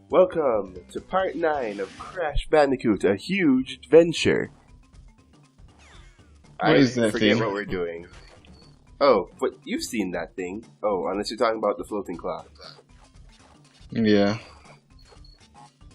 Welcome to part 9 of Crash Bandicoot, a huge adventure. What is that forget thing? what we're doing. Oh, but you've seen that thing. Oh, unless you're talking about the floating clock. Yeah.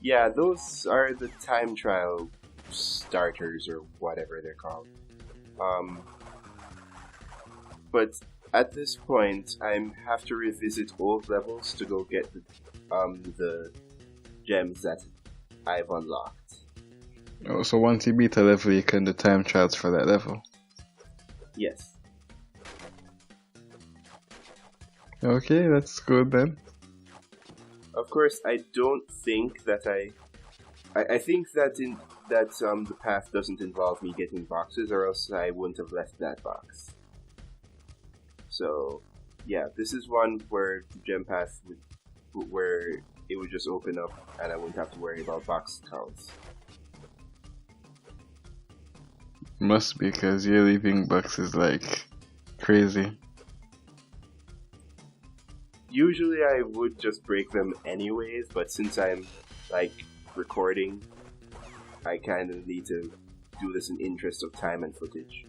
Yeah, those are the time trial starters or whatever they're called. But at this point, I have to revisit old levels to go get the gems that I've unlocked. Oh, so once you beat a level, you can do time trials for that level. Yes. Okay, that's good then. Of course, I don't think that I think that the path doesn't involve me getting boxes, or else I wouldn't have left that box. So, yeah, this is one where the gem path where it would just open up and I wouldn't have to worry about box counts. Must be because you're leaving boxes like crazy. Usually I would just break them anyways, but since I'm like recording, I kind of need to do this in interest of time and footage.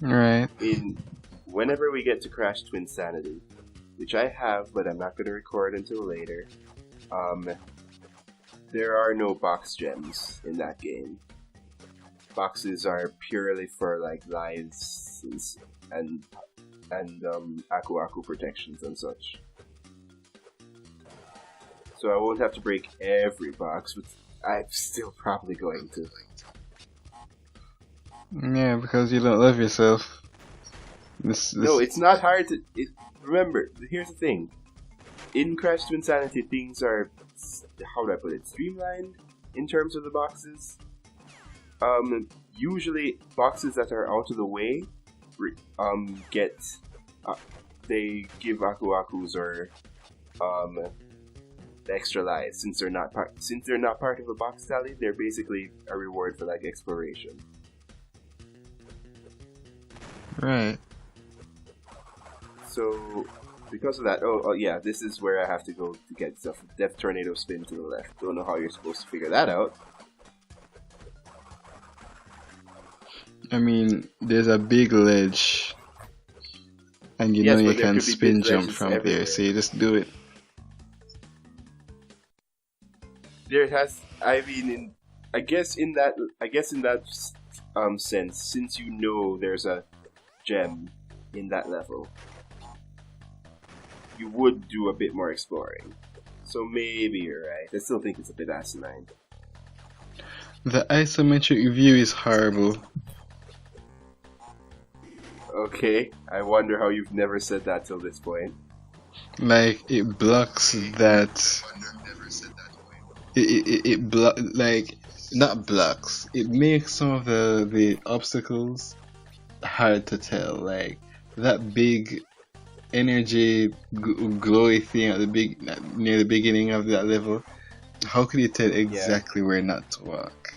Right. Whenever we get to Crash Twinsanity, which I have, but I'm not going to record until later, there are no box gems in that game. Boxes are purely for like lives and Aku Aku protections and such. So I won't have to break every box, but I'm still probably going to. Yeah, because you don't love yourself. No, it's not hard to... remember, here's the thing. In Crash Twinsanity, things are... how do I put it? Streamlined in terms of the boxes. Usually, boxes that are out of the way get... they give Aku Akus or extra lives since they're not part of a box tally. They're basically a reward for like exploration. Right. So because of that, yeah, this is where I have to go to get stuff. Death Tornado Spin to the left. Don't know how you're supposed to figure that out. I mean, there's a big ledge, and you know you can spin jump from there, so you just do it. I guess in that sense, since you know there's a gem in that level, you would do a bit more exploring. So maybe you're right. I still think it's a bit asinine. The isometric view is horrible. Okay, I wonder how you've never said that till this point. Like, it blocks that... not blocks. It makes some of the obstacles hard to tell. Like, that big energy glowy thing at near the beginning of that level. How could you tell exactly where not to walk?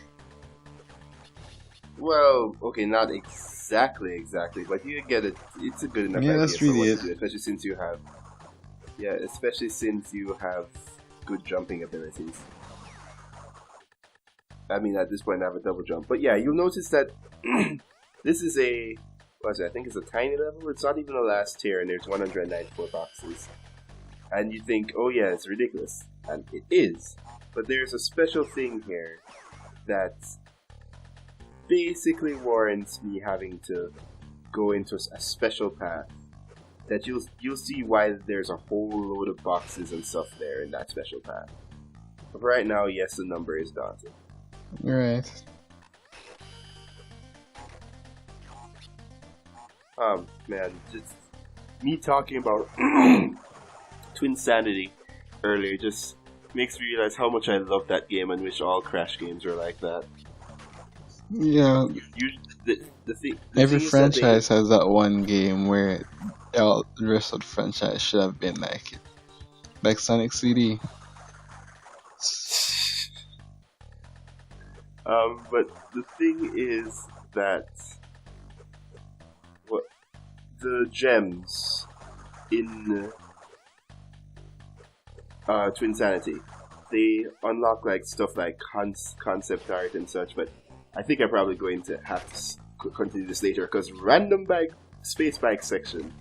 Well, okay, not exactly, but you get it. It's a good enough idea that's for really what it. to do, especially since you have good jumping abilities. I mean, at this point, I have a double jump. But yeah, you'll notice that this is I think it's a tiny level. It's not even the last tier, and there's 194 boxes. And you think, oh yeah, it's ridiculous. And it is. But there's a special thing here that basically warrants me having to go into a special path. That you'll see why there's a whole load of boxes and stuff there in that special path. But right now, yes, the number is daunting. Right. Man, just me talking about Twinsanity earlier just makes me realize how much I love that game and wish all Crash games were like that. Yeah. Every franchise has that one game where all the rest of the franchise should have been like it. Like Sonic CD. But the thing is that the gems in Twinsanity. They unlock like stuff like concept art and such, but I think I'm probably going to have to continue this later because random bag space bag section.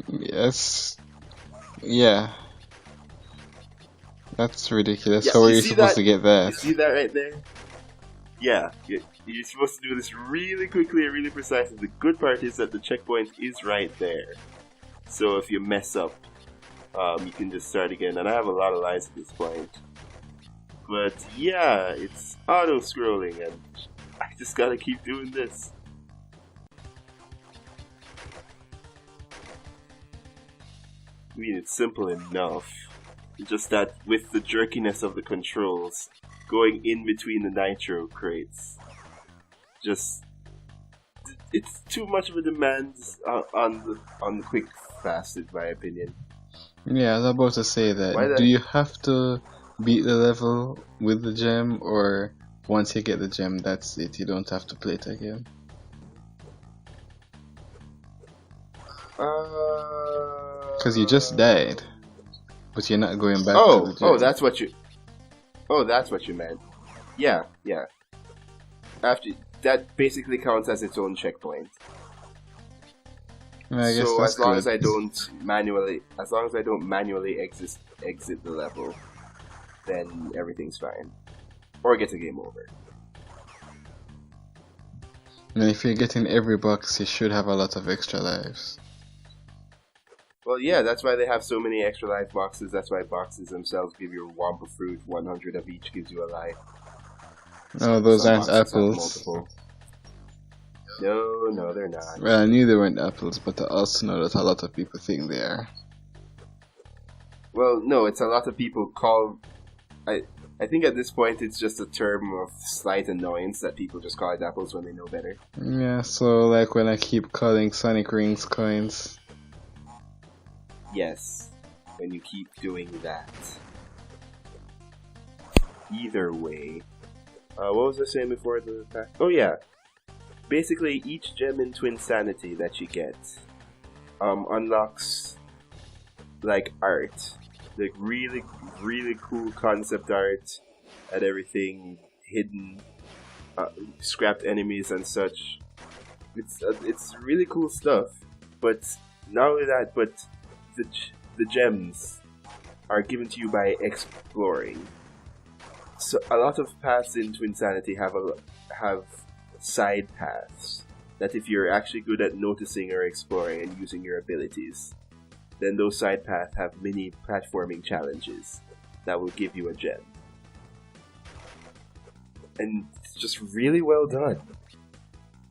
Yes. Yeah. That's ridiculous. Yeah, How are you you see supposed that? to get that? You see that right there? Yeah, you're supposed to do this really quickly and really precisely. The good part is that the checkpoint is right there. So if you mess up, you can just start again. And I have a lot of lives at this point. But yeah, it's auto-scrolling and I just gotta keep doing this. I mean, it's simple enough. Just that with the jerkiness of the controls, going in between the nitro crates, just it's too much of a demand on the quick fast, in my opinion. Yeah, I was about to say that. Do you have to beat the level with the gem, or once you get the gem, that's it? You don't have to play it again? Because you just died, but you're not going back to the gem. That's what you meant. Yeah. After that, basically counts as its own checkpoint. I guess so that's as long good. as I don't manually exit the level, then everything's fine, or get a game over. And if you're getting every box, you should have a lot of extra lives. Well, yeah, that's why they have so many extra life boxes. That's why boxes themselves give you a Wampa fruit. 100 of each gives you a life. Oh, those aren't apples. No, they're not. Well, I knew they weren't apples, but I also know that a lot of people think they are. Well, no, it's a lot of people call... I think at this point it's just a term of slight annoyance that people just call it apples when they know better. Yeah, so like when I keep calling Sonic Rings coins. Yes, when you keep doing that. Either way. What was I saying before the fact? Oh yeah. Basically, each gem in Twinsanity that you get unlocks like art, like really, really cool concept art and everything, hidden, scrapped enemies and such. It's really cool stuff. But not only that, but the gems are given to you by exploring. So a lot of paths in Twinsanity have side paths that if you're actually good at noticing or exploring and using your abilities, then those side paths have mini platforming challenges that will give you a gem. And it's just really well done.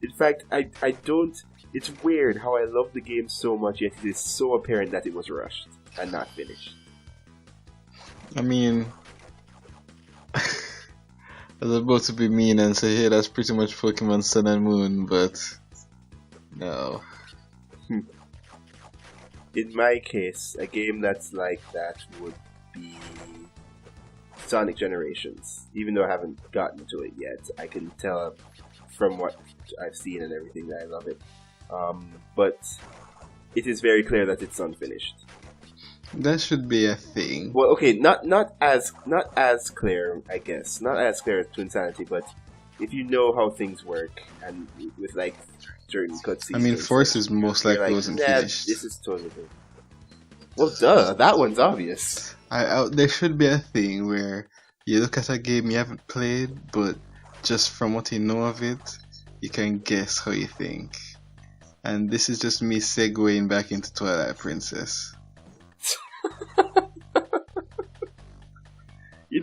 In fact, I don't... It's weird how I love the game so much, yet it is so apparent that it was rushed and not finished. I mean... I was about to be mean and say, hey, that's pretty much Pokemon Sun and Moon, but no. In my case, a game that's like that would be Sonic Generations. Even though I haven't gotten to it yet, I can tell from what I've seen and everything that I love it. But it is very clear that it's unfinished. That should be a thing. Well, okay, not as clear, I guess. Not as clear as Twinsanity, but if you know how things work and with like certain cutscenes. I mean, Force is most likely wasn't finished. This is totally good. Well, duh, that one's obvious. There should be a thing where you look at a game you haven't played, but just from what you know of it, you can guess how you think. And this is just me segueing back into Twilight Princess.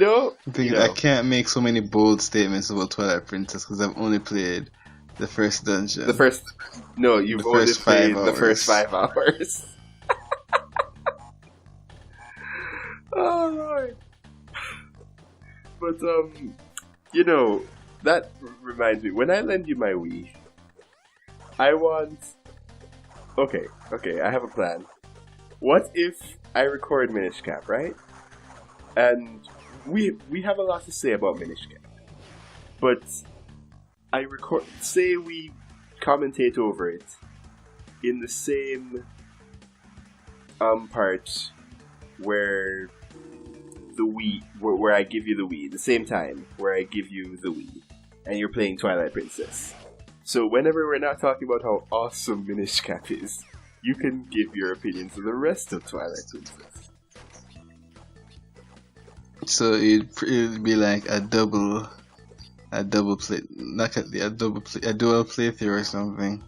I can't make so many bold statements about Twilight Princess because I've only played the first dungeon. You've only played the first 5 hours. Oh Lord. But that reminds me, when I lend you my Wii, I want... Okay, I have a plan. What if I record Minish Cap, right? And we have a lot to say about Minish Cap. But say we commentate over it in the same part where the Wii, where I give you the Wii, the same time where I give you the Wii, and you're playing Twilight Princess. So whenever we're not talking about how awesome Minish Cap is, you can give your opinions of the rest of Twilight Princess. So it'd be like a double play, not a dual playthrough or something.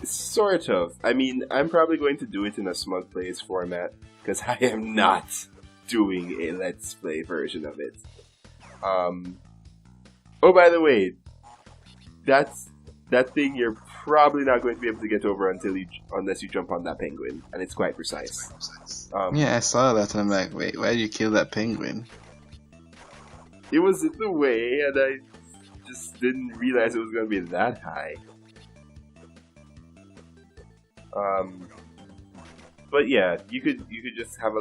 Sort of. I mean, I'm probably going to do it in a Smug Plays format, because I am not doing a Let's Play version of it. Oh, by the way, that thing you're probably not going to be able to get over unless you jump on that penguin, and it's quite precise. Yeah, I saw that and I'm like, wait, why did you kill that penguin? It was in the way, and I just didn't realize it was going to be that high. But yeah, you could just have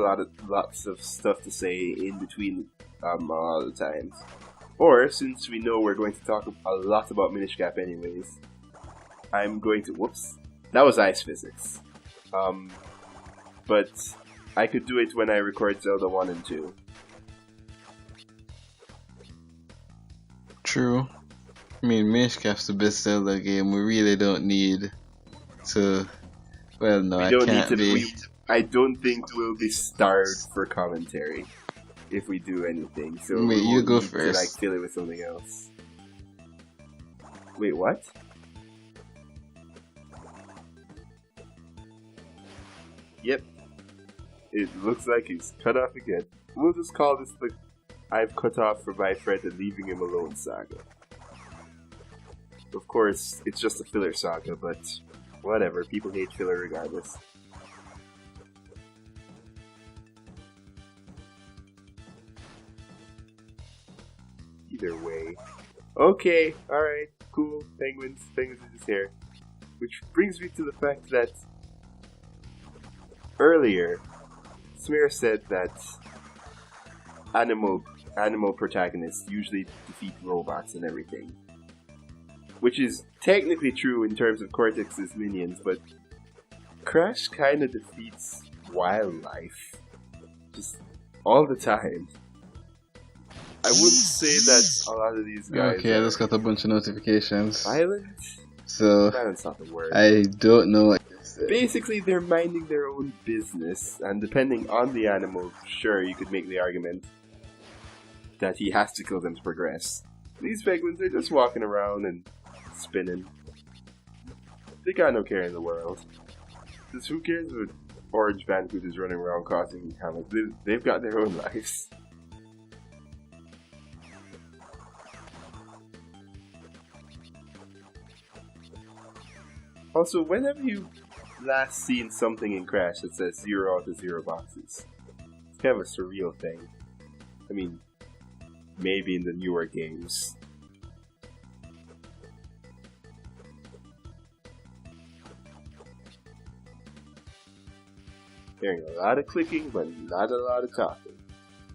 lots of stuff to say in between a lot of the times. Or since we know we're going to talk a lot about Minish Cap anyways, I'm going to whoops. That was ice physics. But I could do it when I record Zelda 1 and 2. True. I mean, Minish Cap's the best Zelda game. We really don't need to. Well, no, I can't be. I don't think we'll be starved for commentary if we do anything. So wait, you go need first. to fill it with something else. Wait, what? Yep. It looks like he's cut off again. We'll just call this the I've cut off for my friend and leaving him alone saga. Of course, it's just a filler saga, but whatever. People hate filler regardless. Either way. Okay, alright, cool. Penguins are just here. Which brings me to the fact that earlier, Smear said that animal protagonists usually defeat robots and everything. Which is technically true in terms of Cortex's minions, but Crash kinda defeats wildlife. Just all the time. I wouldn't say that a lot of these guys Okay, I just got a bunch of notifications. violent. So, Violent's not the word. I don't know what to say. Basically, they're minding their own business, and depending on the animal, sure, you could make the argument that he has to kill them to progress. These penguins are just walking around and spinning. They got no care in the world. Because who cares if Orange Bandicoot is running around causing havoc? They've got their own lives. Also, when have you last seen something in Crash that says 0 out of 0 boxes? It's kind of a surreal thing. I mean, maybe in the newer games. Hearing a lot of clicking, but not a lot of talking.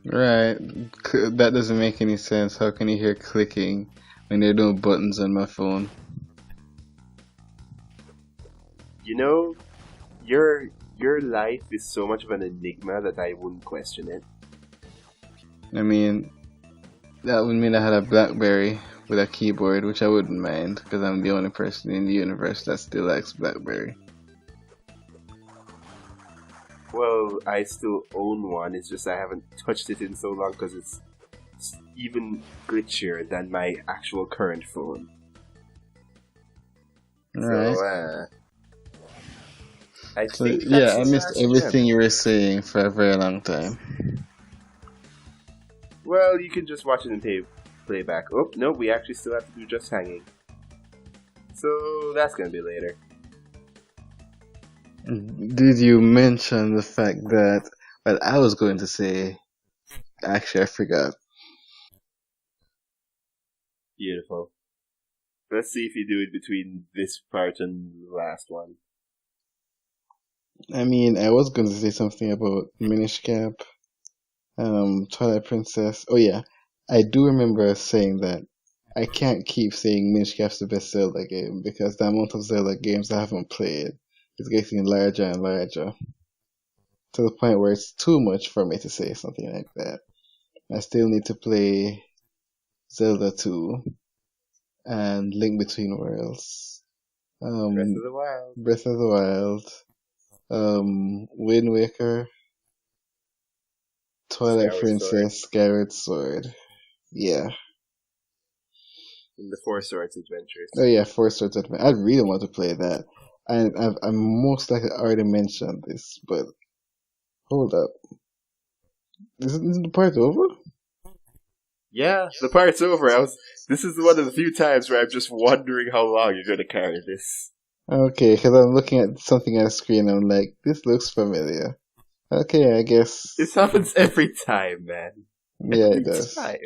Right. That doesn't make any sense. How can you hear clicking when there are no buttons on my phone? You know, your life is so much of an enigma that I wouldn't question it. I mean, that would mean I had a BlackBerry with a keyboard, which I wouldn't mind, because I'm the only person in the universe that still likes BlackBerry. Well, I still own one, it's just I haven't touched it in so long because it's even glitchier than my actual current phone. Right. So, I So, think that's yeah, I the missed last everything gem. you were saying for a very long time. Well, you can just watch it in playback. Oh, no, we actually still have to do Just Hanging. So, that's gonna be later. Did you mention the fact that, well, I was going to say, actually, I forgot. Beautiful. Let's see if you do it between this part and the last one. I mean, I was going to say something about Minish Cap, Twilight Princess. Oh yeah, I do remember saying that I can't keep saying Minish Cap's the best Zelda game because the amount of Zelda games I haven't played is getting larger and larger. to the point where it's too much for me to say something like that. I still need to play Zelda 2 and Link Between Worlds, Breath of the Wild. Breath of the Wild, Wind Waker, Twilight Skyward Sword. Princess, Skyward Sword. Yeah. And the Four Swords Adventures. Oh yeah, Four Swords Adventures. I really want to play that. I most likely already mentioned this, but hold up. Isn't the part over? Yeah, the part's over. This is one of the few times where I'm just wondering how long you're going to carry this. Okay, because I'm looking at something on the screen and I'm like, this looks familiar. Okay, I guess. This happens every time, man. Yeah, Every it does. time.